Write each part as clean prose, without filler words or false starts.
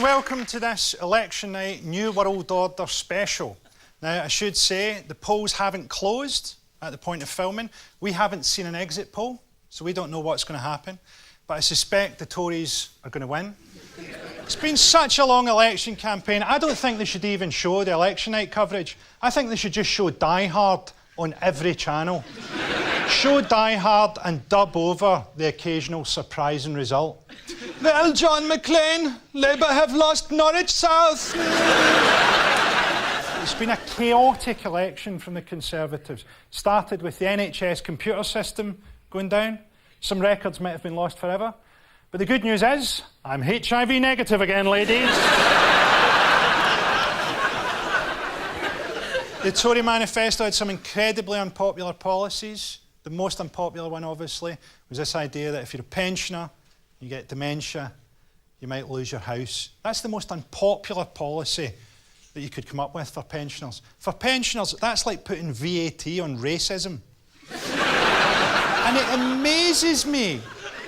welcome to this election night New World Order special. Now, I should say the polls haven't closed at the point of filming. We haven't seen an exit poll, so we don't know what's going to happen. But I suspect the Tories are going to win. It's been such a long election campaign, I don't think they should even show the election night coverage. I think they should just show Die Hard on every channel. Show Die Hard and dub over the occasional surprising result. Well, John McLean, Labour have lost Norwich South. It's been a chaotic election from the Conservatives. Started with the NHS computer system going down. Some records might have been lost forever. But the good news is, I'm HIV negative again, ladies. The Tory manifesto had some incredibly unpopular policies. The most unpopular one, obviously, was this idea that if you're a pensioner, you get dementia, you might lose your house. That's the most unpopular policy that you could come up with for pensioners. For pensioners, that's like putting VAT on racism. And it amazes me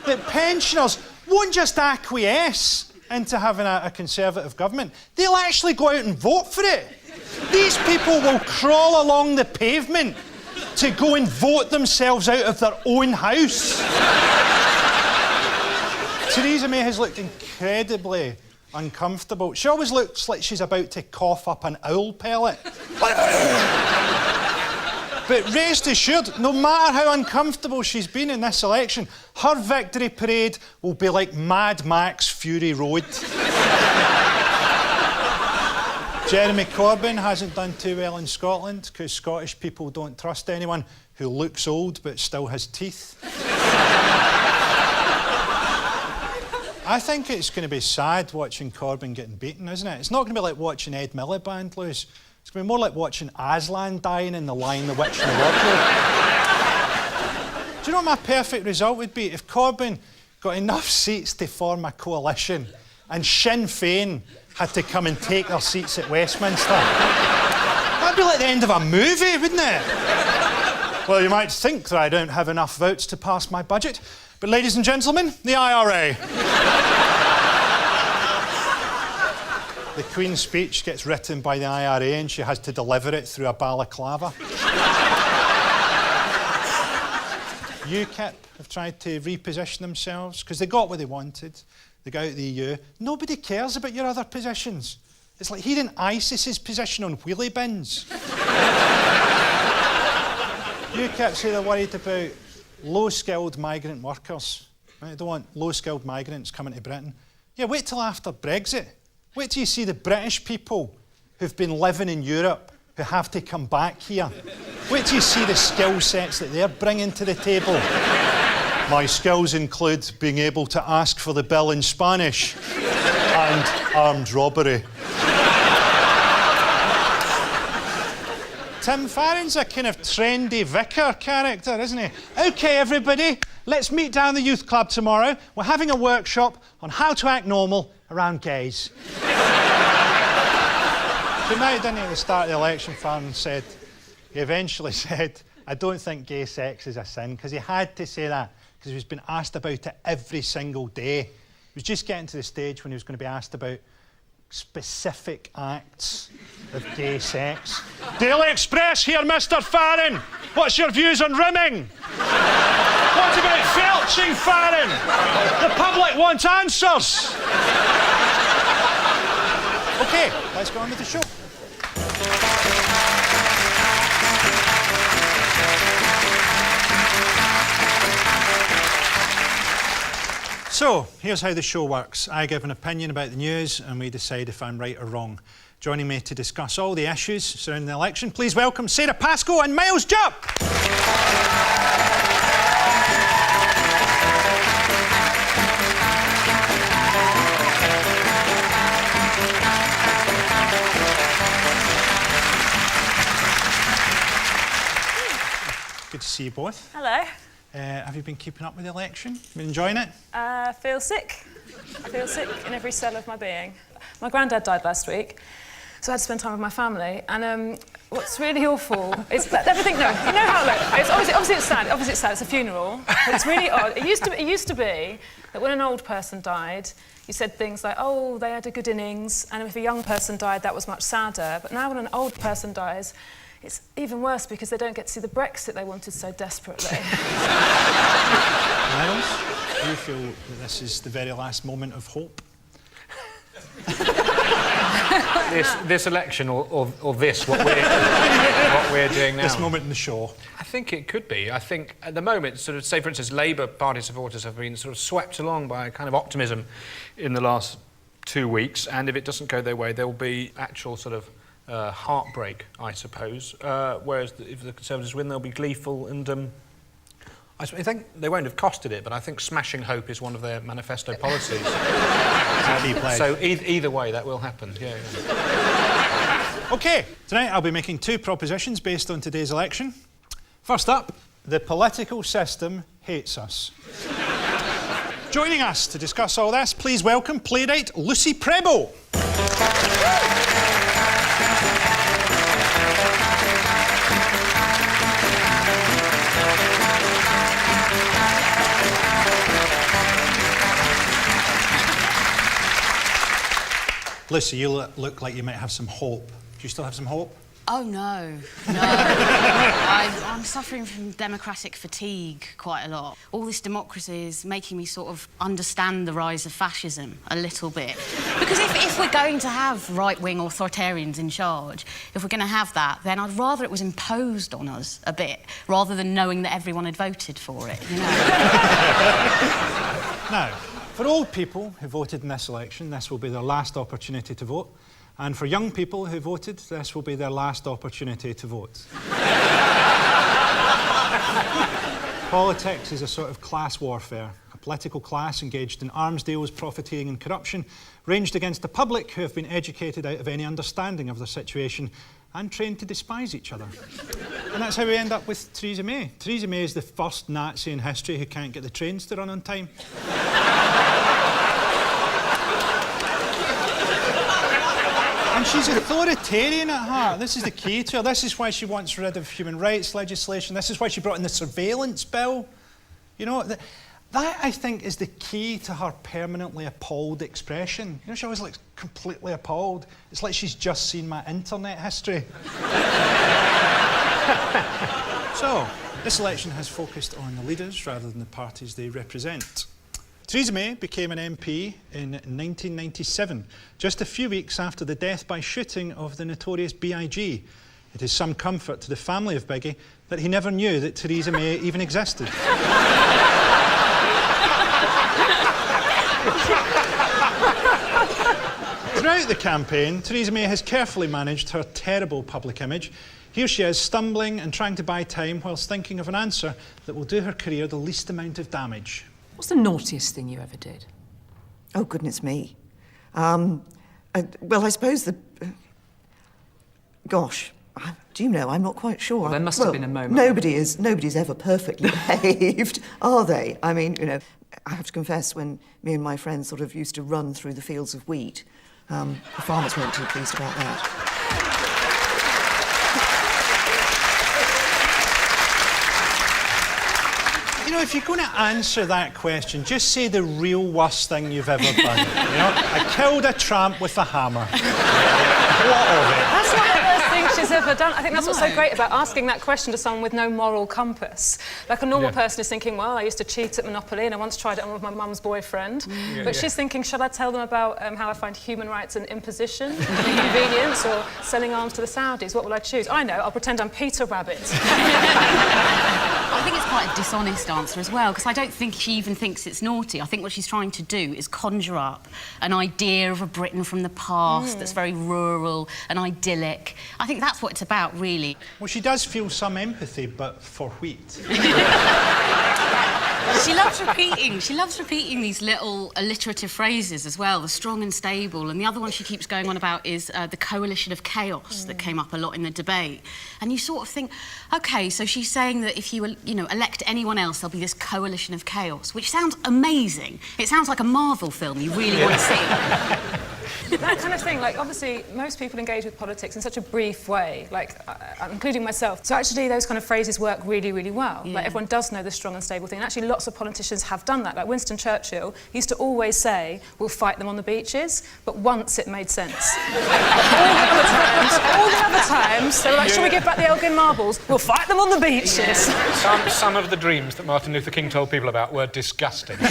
that pensioners won't just acquiesce into having a Conservative government. They'll actually go out and vote for it. These people will crawl along the pavement to go and vote themselves out of their own house. Theresa May has looked incredibly uncomfortable. She always looks like she's about to cough up an owl pellet. But rest assured, no matter how uncomfortable she's been in this election, her victory parade will be like Mad Max Fury Road. Jeremy Corbyn hasn't done too well in Scotland because Scottish people don't trust anyone who looks old but still has teeth. I think it's going to be sad watching Corbyn getting beaten, isn't it? It's not going to be like watching Ed Miliband lose. It's going to be more like watching Aslan dying in The Lion, the Witch and the Wardrobe. Do you know what my perfect result would be? If Corbyn got enough seats to form a coalition and Sinn Féin had to come and take their seats at Westminster. That'd be like the end of a movie, wouldn't it? Well, you might think that I don't have enough votes to pass my budget, but ladies and gentlemen, the IRA. The Queen's speech gets written by the IRA and she has to deliver it through a balaclava. UKIP have tried to reposition themselves because they got what they wanted. They got out of the EU. Nobody cares about your other positions. It's like hearing ISIS's position on wheelie bins. UKIP say they're worried about low-skilled migrant workers. Right? They don't want low-skilled migrants coming to Britain. Yeah, wait till after Brexit. Wait till you see the British people who've been living in Europe who have to come back here. Wait till you see the skill sets that they're bringing to the table. My skills include being able to ask for the bill in Spanish and armed robbery. Tim Farron's a kind of trendy vicar character, isn't he? OK, everybody, let's meet down the youth club tomorrow. We're having a workshop on how to act normal around gays. He might have done it at the start of the election, Farron said. He eventually said, I don't think gay sex is a sin, because he had to say that, because he was being asked about it every single day. He was just getting to the stage when he was going to be asked about specific acts of gay sex. Daily Express here, Mr. Farron. What's your views on rimming? What about felching, Farron? The public wants answers. OK, let's go on with the show. So, here's how the show works. I give an opinion about the news and we decide if I'm right or wrong. Joining me to discuss all the issues surrounding the election, please welcome Sarah Pascoe and Miles Jupp. Good to see you both. Hello. Have you been keeping up with the election? Been enjoying it? I feel sick. I feel sick in every cell of my being. My granddad died last week, So I had to spend time with my family, and what's really awful is that everything. No, you know how like, it's obviously it's sad. Obviously it's sad. It's a funeral. But it's really odd. It used to be that when an old person died, you said things like, "Oh, they had a good innings," and if a young person died, that was much sadder. But now when an old person dies, it's even worse because they don't get to see the Brexit they wanted so desperately. Miles, do you feel that this is the very last moment of hope? this election or this, what we're doing now? This moment in the show. I think it could be. I think at the moment, sort of, say for instance, Labour Party supporters have been sort of swept along by a kind of optimism in the last 2 weeks, and if it doesn't go their way, there will be actual sort of heartbreak, I suppose. Whereas if the Conservatives win, they'll be gleeful, and I think they won't have costed it, but I think smashing hope is one of their manifesto policies. So either way, that will happen. Yeah. OK, tonight I'll be making 2 propositions based on today's election. First up, the political system hates us. Joining us to discuss all this, please welcome playwright Lucy Prebble. Lucy, you look like you might have some hope. Do you still have some hope? Oh, no. I'm suffering from democratic fatigue quite a lot. All this democracy is making me sort of understand the rise of fascism a little bit. Because if we're going to have right-wing authoritarians in charge, if we're going to have that, then I'd rather it was imposed on us a bit, rather than knowing that everyone had voted for it, you know? Now, for old people who voted in this election, this will be their last opportunity to vote. And for young people who voted, this will be their last opportunity to vote. Politics is a sort of class warfare. A political class engaged in arms deals, profiteering and corruption, ranged against the public who have been educated out of any understanding of their situation and trained to despise each other. And that's how we end up with Theresa May. Theresa May is the first Nazi in history who can't get the trains to run on time. And she's authoritarian at heart. This is the key to her. This is why she wants rid of human rights legislation. This is why she brought in the surveillance bill. You know, that I think is the key to her permanently appalled expression. You know, she always looks completely appalled. It's like she's just seen my internet history. So, this election has focused on the leaders rather than the parties they represent. Theresa May became an MP in 1997, just a few weeks after the death by shooting of the notorious B.I.G. It is some comfort to the family of Biggie that he never knew that Theresa May even existed. Throughout the campaign, Theresa May has carefully managed her terrible public image. Here she is, stumbling and trying to buy time whilst thinking of an answer that will do her career the least amount of damage. What's the naughtiest thing you ever did? Oh, goodness me. Well, I suppose the... gosh, do you know, I'm not quite sure. Well, there must have been a moment. Nobody's ever perfectly behaved, are they? I mean, you know, I have to confess, when me and my friends sort of used to run through the fields of wheat, the farmers weren't too pleased about that. You know, if you're going to answer that question, just say the real worst thing you've ever done. You know, I killed a tramp with a hammer. What of it? That's not the worst thing she's ever done. I think that's what's so great about asking that question to someone with no moral compass. Like a normal person is thinking, well, I used to cheat at Monopoly and I once tried it on with my mum's boyfriend. But she's thinking, should I tell them about how I find human rights an imposition, an inconvenience, or selling arms to the Saudis? What will I choose? I know, I'll pretend I'm Peter Rabbit. I think it's quite a dishonest answer as well, because I don't think she even thinks it's naughty. I think what she's trying to do is conjure up an idea of a Britain from the past that's very rural and idyllic. I think that's what it's about, really. Well, she does feel some empathy, but for wheat. She loves repeating these little alliterative phrases as well, the strong and stable. And the other one she keeps going on about is the coalition of chaos that came up a lot in the debate. And you sort of think, OK, so she's saying that if you elect anyone else, there'll be this coalition of chaos, which sounds amazing. It sounds like a Marvel film you really want to see. That kind of thing, like, obviously, most people engage with politics in such a brief way, like, including myself. So actually, those kind of phrases work really, really well. Yeah. Like, everyone does know the strong and stable thing. And actually, lots of politicians have done that. Like, Winston Churchill used to always say, we'll fight them on the beaches, but once it made sense. all the other times, they were like, shall we give back the Elgin marbles? We'll fight them on the beaches. Some of the dreams that Martin Luther King told people about were disgusting. But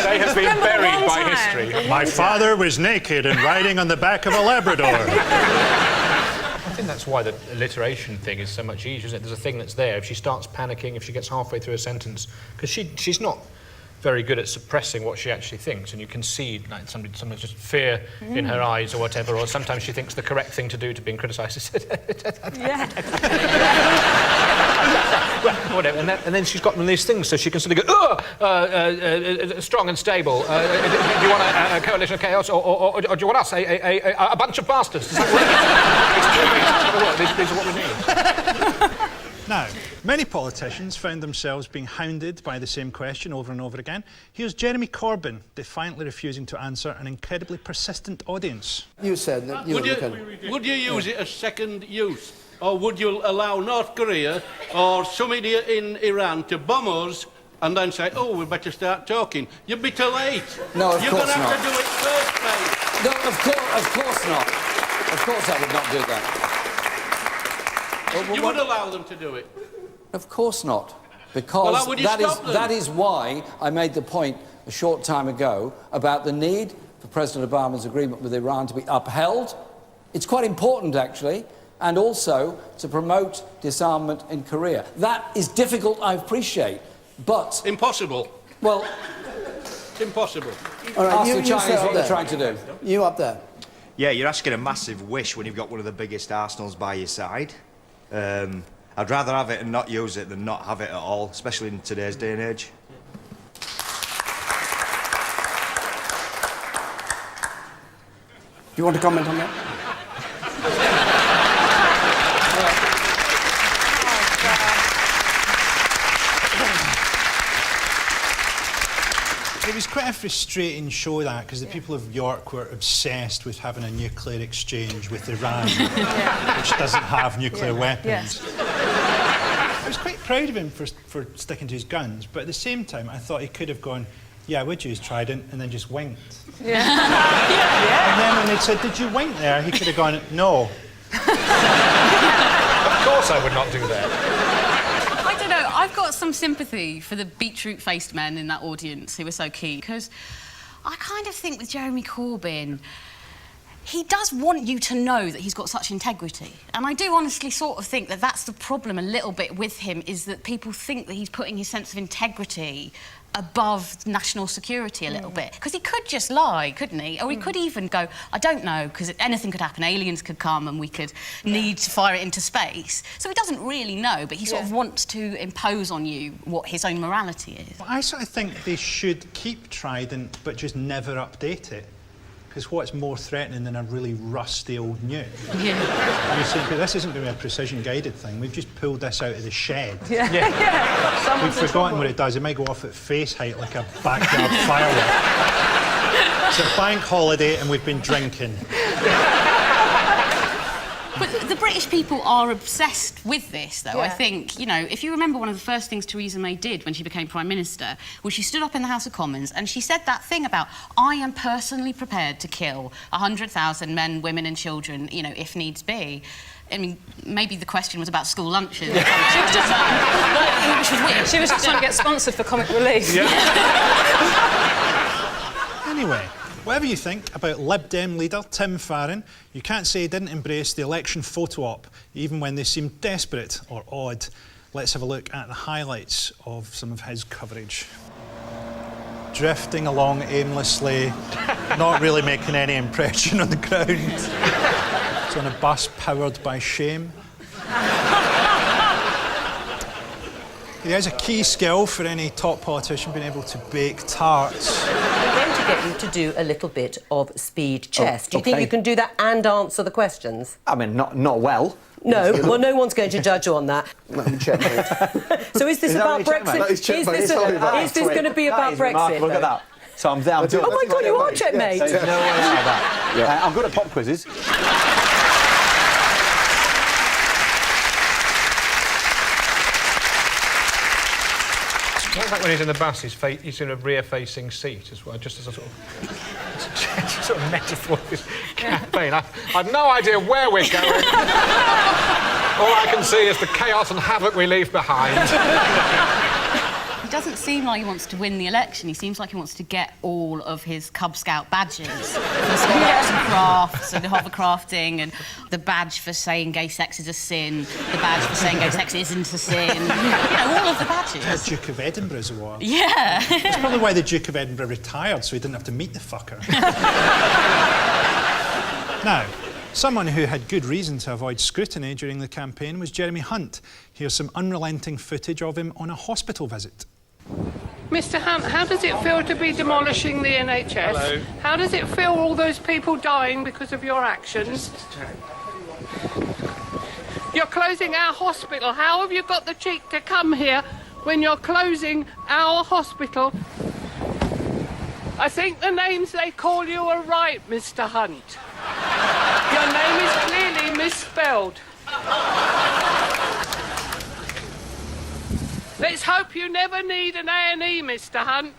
they have been buried by history. My father was naked and riding on the back of a Labrador. I think that's why the alliteration thing is so much easier, isn't it? There's a thing that's there. If she starts panicking, if she gets halfway through a sentence, because she's not very good at suppressing what she actually thinks, and you can see like some just fear in her eyes or whatever, or sometimes she thinks the correct thing to do to being criticised is Yeah. well, whatever, and then she's got one of these things, so she can sort of go, strong and stable. Do you want a coalition of chaos, or do you want us, a bunch of bastards? Does that work? These are what we need. Now, many politicians found themselves being hounded by the same question over and over again. Here's Jeremy Corbyn defiantly refusing to answer an incredibly persistent audience. You said that you would you use it as second use? Or would you allow North Korea or some idiot in Iran to bomb us and then say, oh, we better start talking? You'd be too late. No, of You're course going to not. have to do it first, mate. No, of course not. Of course I would not do that. You would allow them to do it? Of course not. Because how would you stop them? that is why I made the point a short time ago about the need for President Obama's agreement with Iran to be upheld. It's quite important, actually, and also to promote disarmament in Korea. That is difficult, I appreciate, but... Impossible. Well... Impossible. All right, ask the Chinese what they're trying to do. You up there. Yeah, you're asking a massive wish when you've got one of the biggest arsenals by your side. I'd rather have it and not use it than not have it at all, especially in today's day and age. Do you want to comment on that? It was quite a frustrating show, that, because the people of York were obsessed with having a nuclear exchange with Iran, which doesn't have nuclear weapons. I was quite proud of him for sticking to his guns, but at the same time, I thought he could have gone, yeah, I would use Trident, and then just winked. Yeah. And then when they said, did you wink there? He could have gone, no. Of course I would not do that. I don't know, I've got some sympathy for the beetroot-faced men in that audience who were so keen, because I kind of think with Jeremy Corbyn, he does want you to know that he's got such integrity. And I do honestly sort of think that that's the problem a little bit with him, is that people think that he's putting his sense of integrity above national security a little bit. Because he could just lie, couldn't he? Or he could even go, I don't know, because anything could happen. Aliens could come and we could need to fire it into space. So he doesn't really know, but he sort of wants to impose on you what his own morality is. Well, I sort of think they should keep Trident, but just never update it. Because what's more threatening than a really rusty old nuke? Yeah. You're saying, this isn't going to be a precision-guided thing. We've just pulled this out of the shed. Yeah. We've forgotten what it does. It might go off at face height like a backyard firework. It's a bank holiday and we've been drinking. But the British people are obsessed with this, though. Yeah. I think, you know, if you remember, one of the first things Theresa May did when she became Prime Minister was she stood up in the House of Commons and she said that thing about, I am personally prepared to kill 100,000 men, women and children, you know, if needs be. I mean, maybe the question was about school lunches. She was just which was weird. She was just trying to get sponsored for Comic Relief. Yeah. Anyway, whatever you think about Lib Dem leader Tim Farron, you can't say he didn't embrace the election photo op, even when they seemed desperate or odd. Let's have a look at the highlights of some of his coverage. Drifting along aimlessly, not really making any impression on the ground. It's on a bus powered by shame. He has a key skill for any top politician, being able to bake tarts. I'm going to get you to do a little bit of speed chess. Do you think you can do that and answer the questions? I mean, not well. No, well, no one's going to judge you on that. Let me check it. So is this about Brexit? Is this going to be about Brexit? Look at that. So I'm there. Oh my God, you are checkmate. There's no way out of that. Yeah. I'm good at pop quizzes. Like when he's in the bus, he's in a rear-facing seat as well, just as a sort of metaphor for this campaign. I've no idea where we're going. All I can see is the chaos and havoc we leave behind. He doesn't seem like he wants to win the election. He seems like he wants to get all of his Cub Scout badges for arts and crafts and hovercrafting, and the badge for saying gay sex is a sin, the badge for saying gay sex isn't a sin. You know, all of the badges. The Duke of Edinburgh's award. Yeah. That's probably why the Duke of Edinburgh retired, so he didn't have to meet the fucker. Now, someone who had good reason to avoid scrutiny during the campaign was Jeremy Hunt. Here's some unrelenting footage of him on a hospital visit. Mr. Hunt, how does it feel to be demolishing the NHS? Hello. How does it feel, all those people dying because of your actions? You're closing our hospital. How have you got the cheek to come here when you're closing our hospital? I think the names they call you are right, Mr. Hunt. Your name is clearly misspelled. Let's hope you never need an A&E, Mr. Hunt.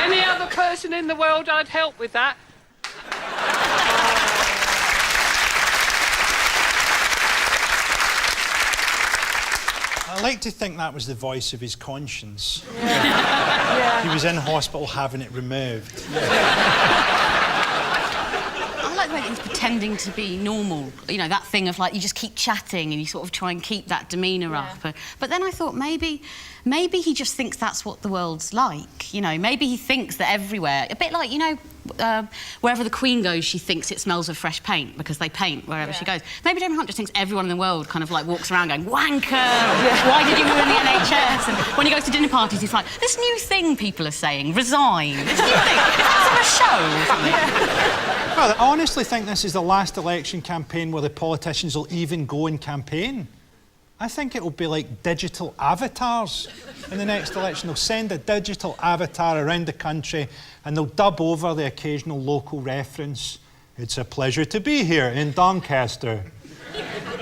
Any other person in the world, I'd help with that. I like to think that was the voice of his conscience. Yeah. He was in hospital having it removed. I like the way that he's pretending to be normal. You know, that thing of, like, you just keep chatting and you sort of try and keep that demeanour up. But then I thought maybe he just thinks that's what the world's like. You know, maybe he thinks that everywhere... A bit like, you know, wherever the Queen goes, she thinks it smells of fresh paint because they paint wherever she goes. Maybe Jeremy Hunt just thinks everyone in the world kind of, like, walks around going, wanker, why did you ruin the NHS? And when he goes to dinner parties, he's like, this new thing people are saying, resign. This new thing, that's on a show. Well, I honestly think this is the last election campaign where the politicians will even go and campaign. I think it will be like digital avatars in the next election. They'll send a digital avatar around the country and they'll dub over the occasional local reference. It's a pleasure to be here in Doncaster.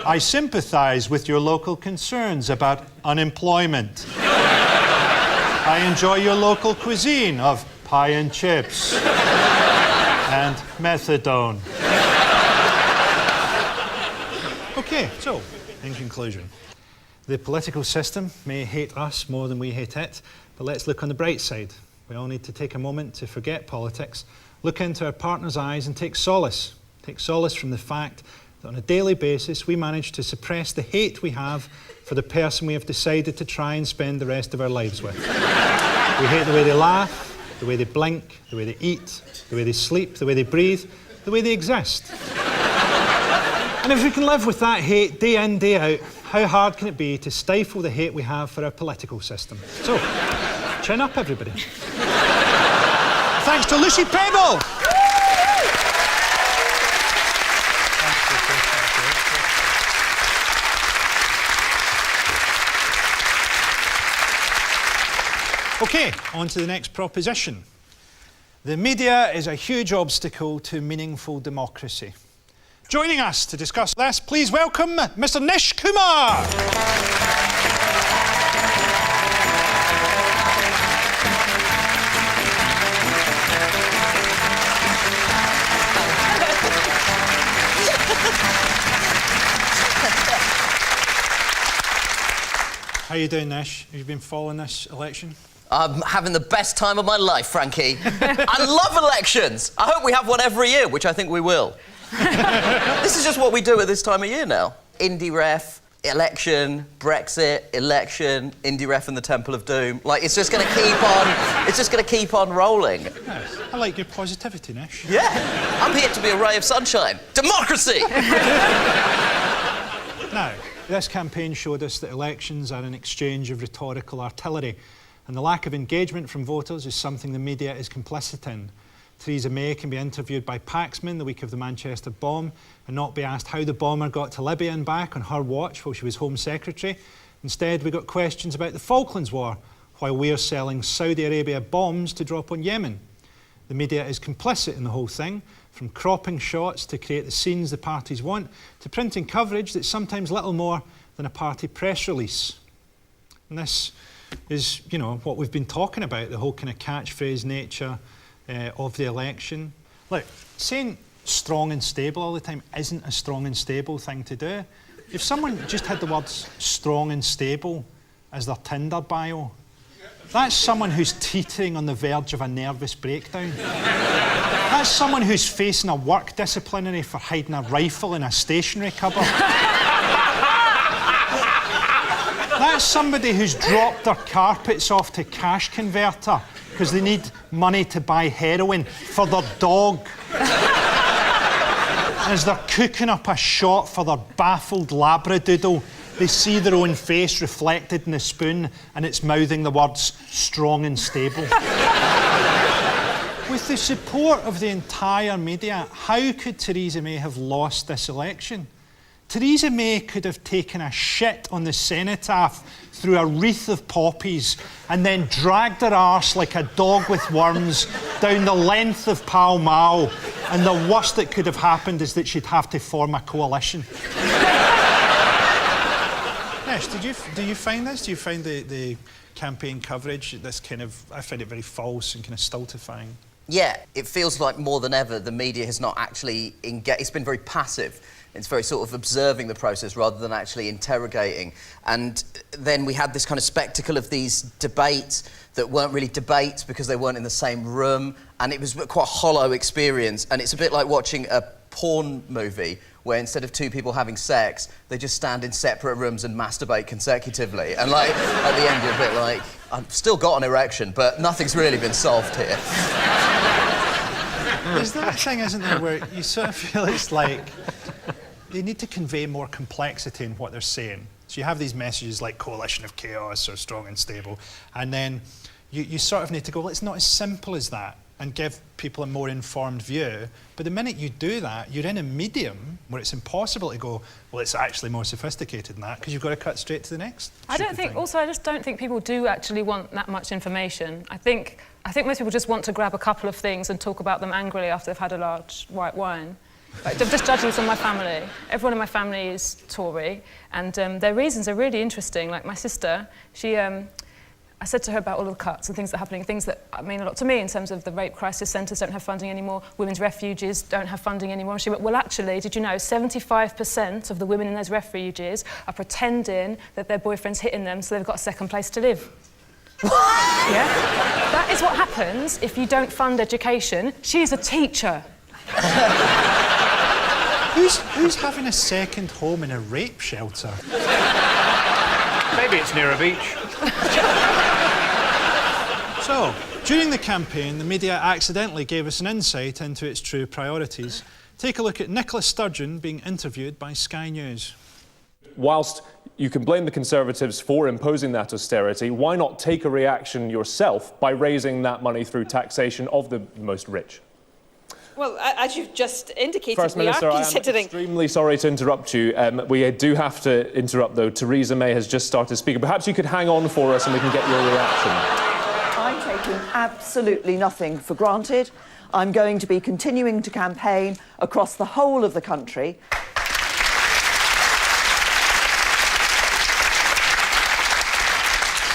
I sympathise with your local concerns about unemployment. I enjoy your local cuisine of pie and chips and methadone. OK, so, in conclusion, the political system may hate us more than we hate it, but let's look on the bright side. We all need to take a moment to forget politics, look into our partner's eyes and take solace. Take solace from the fact that on a daily basis we manage to suppress the hate we have for the person we have decided to try and spend the rest of our lives with. We hate the way they laugh, the way they blink, the way they eat, the way they sleep, the way they breathe, the way they exist. And if we can live with that hate day in, day out, how hard can it be to stifle the hate we have for our political system? So, chin up, everybody. Thanks to Lucy Pebble! OK, on to the next proposition. The media is a huge obstacle to meaningful democracy. Joining us to discuss this, please welcome Mr. Nish Kumar. How are you doing, Nish? Have you been following this election? I'm having the best time of my life, Frankie. I love elections. I hope we have one every year, which I think we will. This is just what we do at this time of year now. Indie ref, election, Brexit, election, indie ref and the Temple of Doom. Like, it's just going to keep on... It's just going to keep on rolling. Yes. I like your positivity, Nish. Yeah. I'm here to be a ray of sunshine. Democracy! Now, this campaign showed us that elections are an exchange of rhetorical artillery, and the lack of engagement from voters is something the media is complicit in. Theresa May can be interviewed by Paxman the week of the Manchester bomb and not be asked how the bomber got to Libya and back on her watch while she was Home Secretary. Instead, we got questions about the Falklands War, while we are selling Saudi Arabia bombs to drop on Yemen. The media is complicit in the whole thing, from cropping shots to create the scenes the parties want, to printing coverage that's sometimes little more than a party press release. And this is, you know, what we've been talking about, the whole kind of catchphrase nature of the election. Look, saying strong and stable all the time isn't a strong and stable thing to do. If someone just had the words strong and stable as their Tinder bio, that's someone who's teetering on the verge of a nervous breakdown. That's someone who's facing a work disciplinary for hiding a rifle in a stationery cupboard. That's somebody who's dropped their carpets off to cash converter because they need money to buy heroin for their dog. As they're cooking up a shot for their baffled labradoodle, they see their own face reflected in the spoon and it's mouthing the words strong and stable. With the support of the entire media, how could Theresa May have lost this election? Theresa May could have taken a shit on the cenotaph through a wreath of poppies and then dragged her arse like a dog with worms down the length of Pall Mall, and the worst that could have happened is that she'd have to form a coalition. Nesh, do you find this? Do you find the campaign coverage, this kind of, I find it very false and kind of stultifying? Yeah, it feels like more than ever the media has not actually engaged. It's been very passive. It's very sort of observing the process rather than actually interrogating. And then we had this kind of spectacle of these debates that weren't really debates because they weren't in the same room, and it was quite a hollow experience. And it's a bit like watching a porn movie where instead of two people having sex, they just stand in separate rooms and masturbate consecutively. And like, at the end you're a bit like, I've still got an erection, but nothing's really been solved here. There's that thing, isn't there, where you sort of feel it's like they need to convey more complexity in what they're saying. So you have these messages like coalition of chaos or strong and stable, and then you sort of need to go, well, it's not as simple as that, and give people a more informed view. But the minute you do that, you're in a medium where it's impossible to go, well, it's actually more sophisticated than that, because you've got to cut straight to the next. I just don't think people do actually want that much information. I think most people just want to grab a couple of things and talk about them angrily after they've had a large white wine. Like, I'm just judging this on my family. Everyone in my family is Tory, and their reasons are really interesting. Like my sister, I said to her about all of the cuts and things that are happening, things that mean a lot to me in terms of the rape crisis centres don't have funding anymore, women's refuges don't have funding anymore. And she went, well, actually, did you know 75% of the women in those refuges are pretending that their boyfriend's hitting them so they've got a second place to live? Yeah? That is what happens if you don't fund education. She's a teacher. Who's having a second home in a rape shelter? Maybe it's near a beach. So, during the campaign, the media accidentally gave us an insight into its true priorities. Take a look at Nicola Sturgeon being interviewed by Sky News. Whilst you can blame the Conservatives for imposing that austerity, why not take a reaction yourself by raising that money through taxation of the most rich? Well, as you've just indicated, First Minister, I am extremely sorry to interrupt you. We do have to interrupt, though. Theresa May has just started speaking. Perhaps you could hang on for us and we can get your reaction. I'm taking absolutely nothing for granted. I'm going to be continuing to campaign across the whole of the country.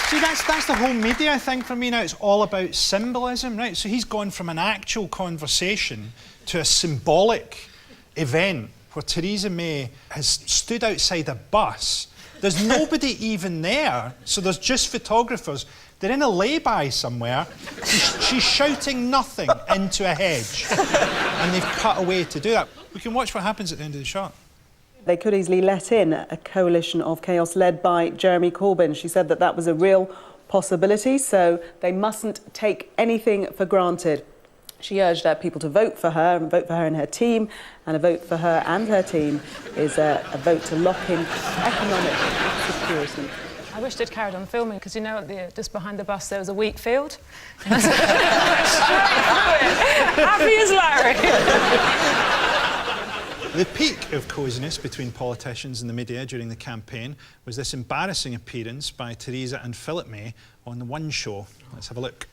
See, that's the whole media thing for me now. It's all about symbolism, right? So he's gone from an actual conversation to a symbolic event where Theresa May has stood outside a bus. There's nobody even there, so there's just photographers. They're in a lay-by somewhere. She's shouting nothing into a hedge. And they've cut away to do that. We can watch what happens at the end of the shot. They could easily let in a coalition of chaos led by Jeremy Corbyn. She said that that was a real possibility, so they mustn't take anything for granted. She urged people to vote for her and vote for her and her team, and a vote for her and her team is a vote to lock in economic security. I wish they'd carried on filming, because you know, just behind the bus there was a wheat field. Straight through it. Happy as Larry. The peak of coziness between politicians and the media during the campaign was this embarrassing appearance by Theresa and Philip May on the One Show. Let's have a look.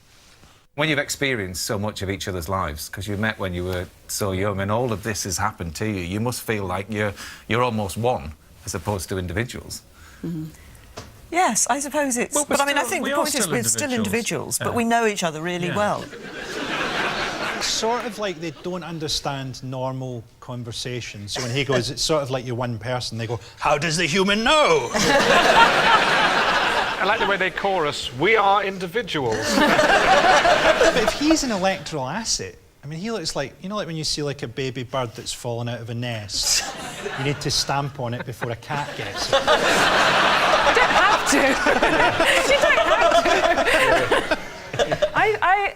When you've experienced so much of each other's lives, because you met when you were so young, and all of this has happened to you, you must feel like you're almost one, as opposed to individuals. Mm-hmm. Yes, I suppose it's... Well, but I mean, I think the point is we're still individuals, but we know each other really well. It's sort of like they don't understand normal conversation. So when he goes, it's sort of like you're one person. They go, how does the human know? I like the way they chorus, we are individuals. But if he's an electoral asset, I mean, he looks like, you know, like when you see like a baby bird that's fallen out of a nest. You need to stamp on it before a cat gets it. You don't have to. You don't have to.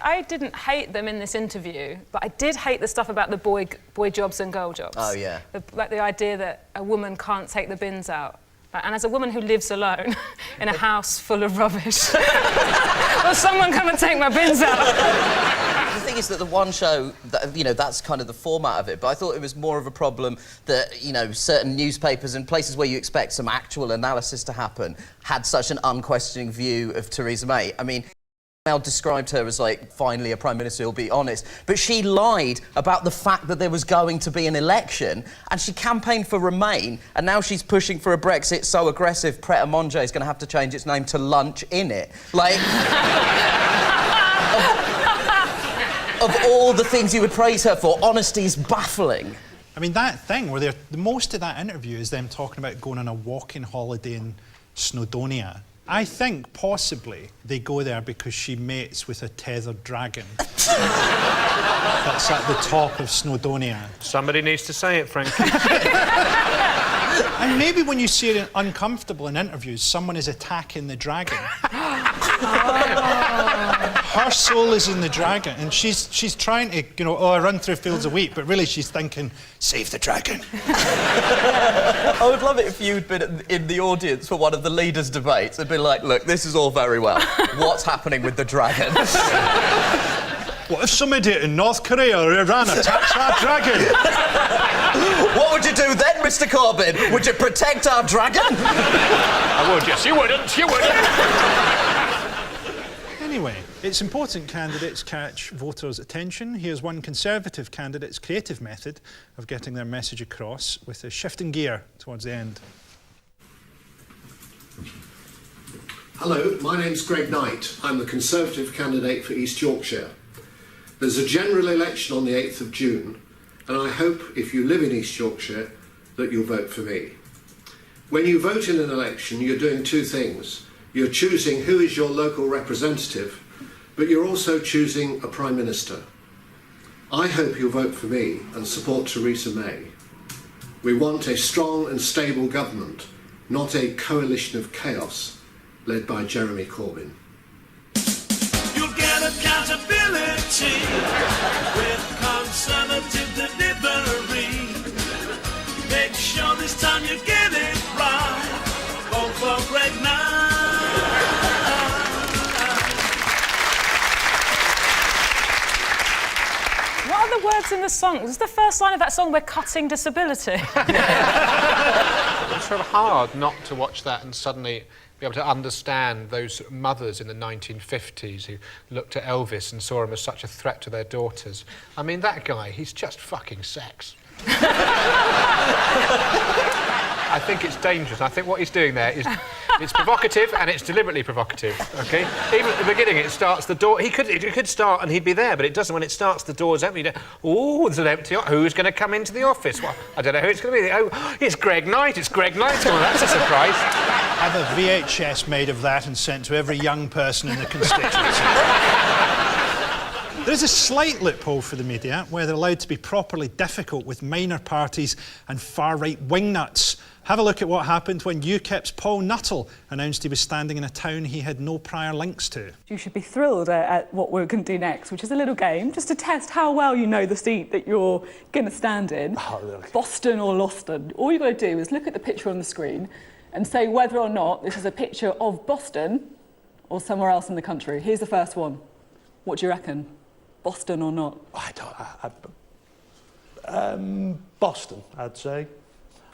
I didn't hate them in this interview, but I did hate the stuff about the boy jobs and girl jobs. Oh, yeah. Like the idea that a woman can't take the bins out. And as a woman who lives alone in a house full of rubbish, will someone come and take my bins out? The thing is that the One Show, you know, that's kind of the format of it, but I thought it was more of a problem that, you know, certain newspapers and places where you expect some actual analysis to happen had such an unquestioning view of Theresa May. I mean, Mail described her as, like, finally a Prime Minister who'll be honest, but she lied about the fact that there was going to be an election, and she campaigned for Remain, and now she's pushing for a Brexit so aggressive Pret a Manger is going to have to change its name to Lunch in it. Like... of all the things you would praise her for, honesty is baffling. I mean, that thing where most of that interview is them talking about going on a walking holiday in Snowdonia. I think possibly they go there because she mates with a tethered dragon. That's at the top of Snowdonia. Somebody needs to say it, Frankie. And maybe when you see it uncomfortable in interviews, someone is attacking the dragon. Her soul is in the dragon, and she's trying to, you know, I run through fields of wheat, but really she's thinking, save the dragon. I would love it if you'd been in the audience for one of the leaders' debates and been like, look, this is all very well. What's happening with the dragon? What if some idiot in North Korea or Iran attacks our dragon? What would you do then, Mr. Corbyn? Would you protect our dragon? I would, yes. You wouldn't. You wouldn't. Anyway, it's important candidates catch voters' attention. Here's one Conservative candidate's creative method of getting their message across with a shifting gear towards the end. Hello, my name's Greg Knight. I'm the Conservative candidate for East Yorkshire. There's a general election on the 8th of June, and I hope, if you live in East Yorkshire, that you'll vote for me. When you vote in an election, you're doing two things. You're choosing who is your local representative, but you're also choosing a Prime Minister. I hope you'll vote for me and support Theresa May. We want a strong and stable government, not a coalition of chaos led by Jeremy Corbyn. You'll get accountability with Conservative delivery. Make sure this time you get it right. Vote for Greg Knight. What are the words in the song? Was the first line of that song, we're cutting disability? It's sort of hard not to watch that and suddenly be able to understand those mothers in the 1950s who looked at Elvis and saw him as such a threat to their daughters. I mean, that guy, he's just fucking sex. I think it's dangerous. I think what he's doing there is it's provocative and it's deliberately provocative, OK? Even at the beginning, it starts the door. It could start and he'd be there, but it doesn't. When it starts, the door's empty. Oh, there's an empty... Who's going to come into the office? Well, I don't know who it's going to be. Oh, it's Greg Knight. It's Greg Knight. Well, that's a surprise. Have a VHS made of that and sent to every young person in the constituency. There is a slight loophole for the media where they're allowed to be properly difficult with minor parties and far-right wingnuts. Have a look at what happened when UKIP's Paul Nuttall announced he was standing in a town he had no prior links to. You should be thrilled at what we're going to do next, which is a little game, just to test how well you know the seat that you're going to stand in. Oh, look. Boston or Loston. All you've got to do is look at the picture on the screen and say whether or not this is a picture of Boston or somewhere else in the country. Here's the first one. What do you reckon? Boston or not? Boston, I'd say.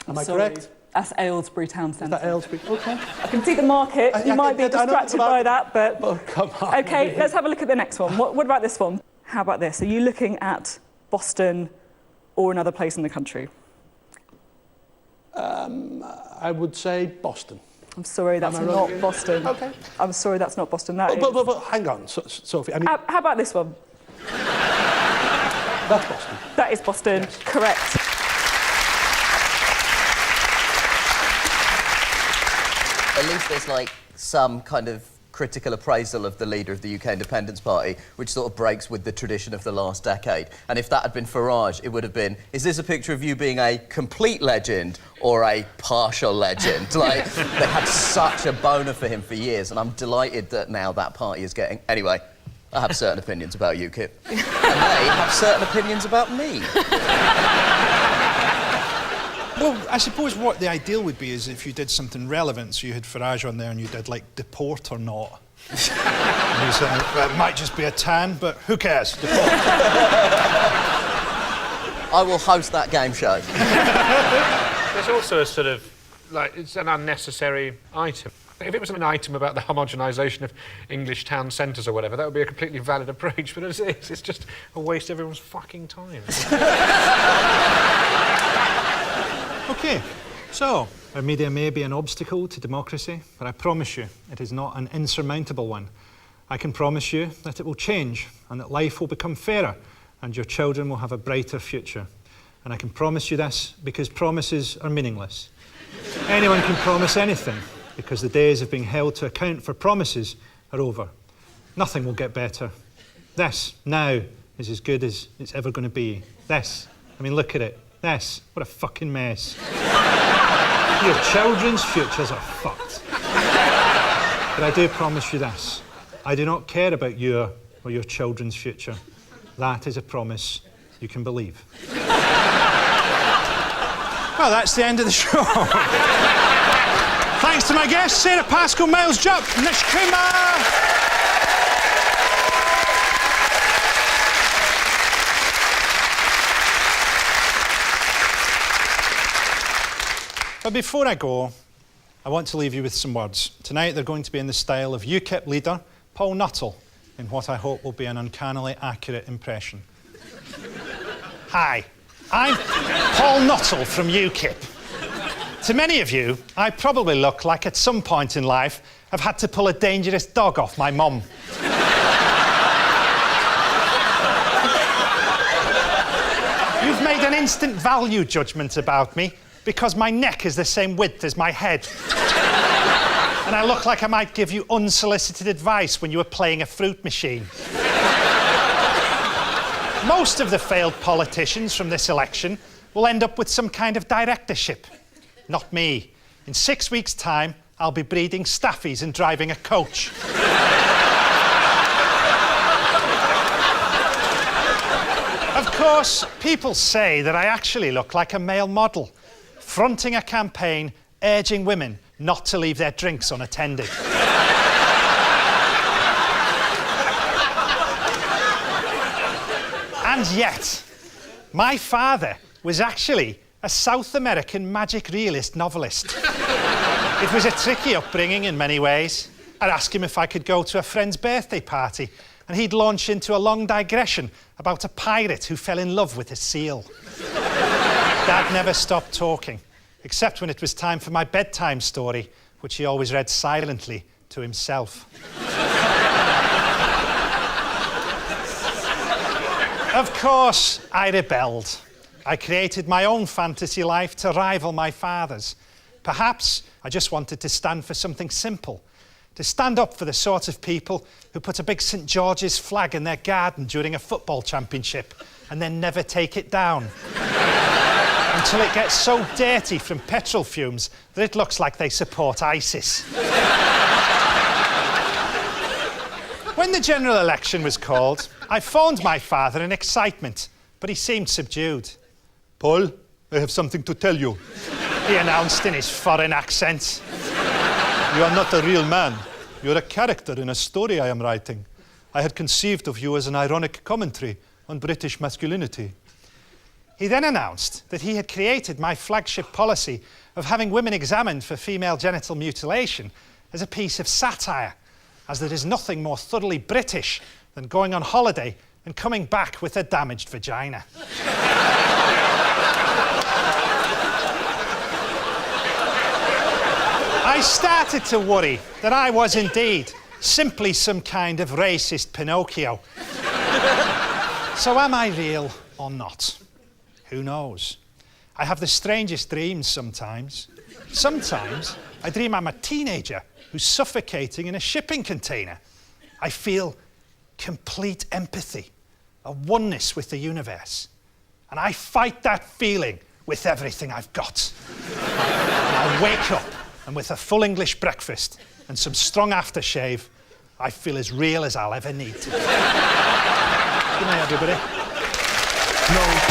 Am I Sorry. correct? That's Aylesbury Town Centre. Is that Aylesbury? OK. I can see the market. You might be distracted by that, but... Oh, come on. OK, let's have a look at the next one. What about this one? How about this? Are you looking at Boston or another place in the country? I would say Boston. I'm sorry, that's not Boston. OK. I'm sorry, that's not Boston. That is... But hang on, Sophie. I mean... How about this one? That's Boston. That is Boston. Yes. Correct. At least there's like some kind of critical appraisal of the leader of the UK Independence Party, which sort of breaks with the tradition of the last decade. And if that had been Farage, it would have been, is this a picture of you being a complete legend or a partial legend? Like, they had such a boner for him for years, and I'm delighted that now that party is getting... Anyway, I have certain opinions about UKIP. And they have certain opinions about me. Well, I suppose what the ideal would be is if you did something relevant, so you had Farage on there and you did, like, deport or not. And you said, well, it might just be a tan, but who cares? Deport. I will host that game show. There's also a sort of, like, it's an unnecessary item. If it was an item about the homogenisation of English town centres or whatever, that would be a completely valid approach, but as it is, it's just a waste of everyone's fucking time. OK, so our media may be an obstacle to democracy, but I promise you it is not an insurmountable one. I can promise you that it will change and that life will become fairer and your children will have a brighter future. And I can promise you this because promises are meaningless. Anyone can promise anything because the days of being held to account for promises are over. Nothing will get better. This, now, is as good as it's ever going to be. This, I mean, look at it. This, what a fucking mess. Your children's futures are fucked. But I do promise you this. I do not care about your or your children's future. That is a promise you can believe. Well, that's the end of the show. Thanks to my guests, Sarah Pascoe, Miles Jupp, Nish Kumar. But before I go, I want to leave you with some words. Tonight they're going to be in the style of UKIP leader Paul Nuttall, in what I hope will be an uncannily accurate impression. Hi, I'm Paul Nuttall from UKIP. To many of you, I probably look like at some point in life I've had to pull a dangerous dog off my mum. You've made an instant value judgment about me because my neck is the same width as my head. And I look like I might give you unsolicited advice when you were playing a fruit machine. Most of the failed politicians from this election will end up with some kind of directorship. Not me. In 6 weeks' time, I'll be breeding staffies and driving a coach. Of course, people say that I actually look like a male model, fronting a campaign urging women not to leave their drinks unattended. And yet, my father was actually a South American magic realist novelist. It was a tricky upbringing in many ways. I'd ask him if I could go to a friend's birthday party, and he'd launch into a long digression about a pirate who fell in love with a seal. Dad never stopped talking, except when it was time for my bedtime story, which he always read silently to himself. Of course, I rebelled. I created my own fantasy life to rival my father's. Perhaps I just wanted to stand for something simple, to stand up for the sort of people who put a big St. George's flag in their garden during a football championship and then never take it down. Until it gets so dirty from petrol fumes that it looks like they support ISIS. When the general election was called, I phoned my father in excitement, but he seemed subdued. "Paul, I have something to tell you," he announced in his foreign accent. "You are not a real man. You're a character in a story I am writing. I had conceived of you as an ironic commentary on British masculinity." He then announced that he had created my flagship policy of having women examined for female genital mutilation as a piece of satire, as there is nothing more thoroughly British than going on holiday and coming back with a damaged vagina. I started to worry that I was indeed simply some kind of racist Pinocchio. So am I real or not? Who knows? I have the strangest dreams sometimes. Sometimes I dream I'm a teenager who's suffocating in a shipping container. I feel complete empathy, a oneness with the universe. And I fight that feeling with everything I've got. And I wake up, and with a full English breakfast and some strong aftershave, I feel as real as I'll ever need to be. Good night, everybody. No.